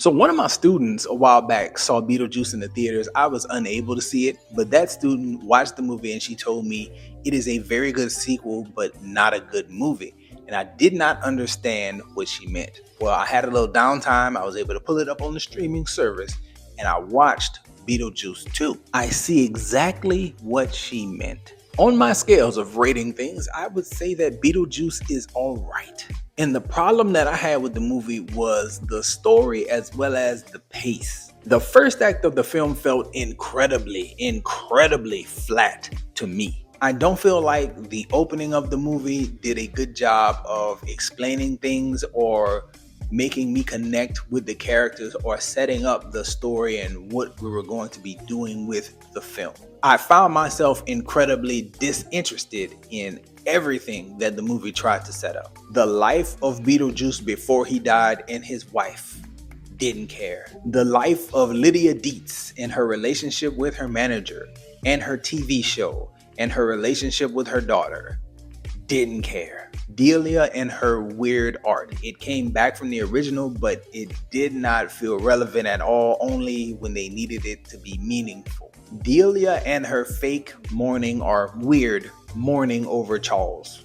So one of my students a while back saw Beetlejuice in the theaters. I was unable to see it, but that student watched the movie and she told me it is a very good sequel, but not a good movie. And I did not understand what she meant. Well, I had a little downtime. I was able to pull it up on the streaming service and I watched Beetlejuice 2. I see exactly what she meant. On my scales of rating things, I would say that Beetlejuice is all right. And the problem that I had with the movie was the story as well as the pace. The first act of the film felt incredibly flat to me. I don't feel like the opening of the movie did a good job of explaining things or making me connect with the characters or setting up the story and what we were going to be doing with the film. I found myself incredibly disinterested in everything that the movie tried to set up. The life of Beetlejuice before he died and his wife, didn't care. The life of Lydia Dietz and her relationship with her manager and her TV show and her relationship with her daughter, didn't care. Delia and her weird art. It came back from the original, but it did not feel relevant at all, only when they needed it to be meaningful. Delia and her fake mourning or weird mourning over Charles.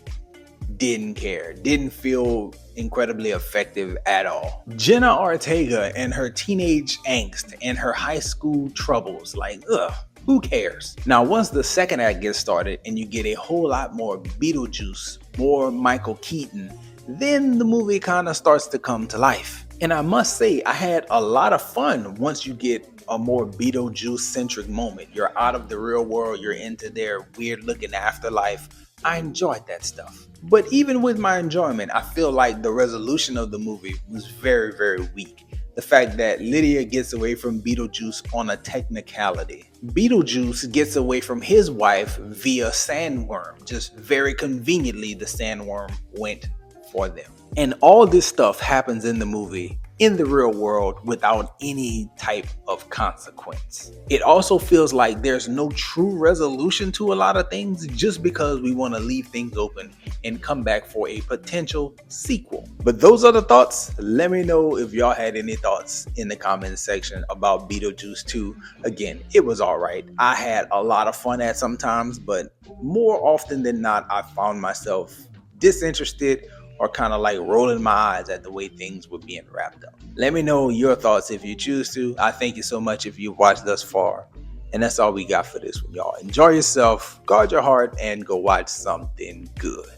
Didn't care. Didn't feel incredibly effective at all. Jenna Ortega and her teenage angst and her high school troubles. Like, ugh. Who cares? Now, once the second act gets started and you get a whole lot more Beetlejuice, more Michael Keaton, then the movie kind of starts to come to life. And I must say, I had a lot of fun once you get a more Beetlejuice-centric moment. You're out of the real world, you're into their weird-looking afterlife. I enjoyed that stuff. But even with my enjoyment, I feel like the resolution of the movie was very weak. The fact that Lydia gets away from Beetlejuice on a technicality. Beetlejuice gets away from his wife via sandworm. Just very conveniently, the sandworm went for them. And all this stuff happens in the movie, in the real world, without any type of consequence. It also feels like there's no true resolution to a lot of things just because we want to leave things open and come back for a potential sequel. But those are the thoughts. Let me know if y'all had any thoughts in the comments section about Beetlejuice 2. Again, it was all right. I had a lot of fun at sometimes, but more often than not, I found myself disinterested or kind of like rolling my eyes at the way things were being wrapped up. Let me know your thoughts if you choose to. I thank you so much if you've watched thus far. And that's all we got for this one, y'all. Enjoy yourself, guard your heart, and go watch something good.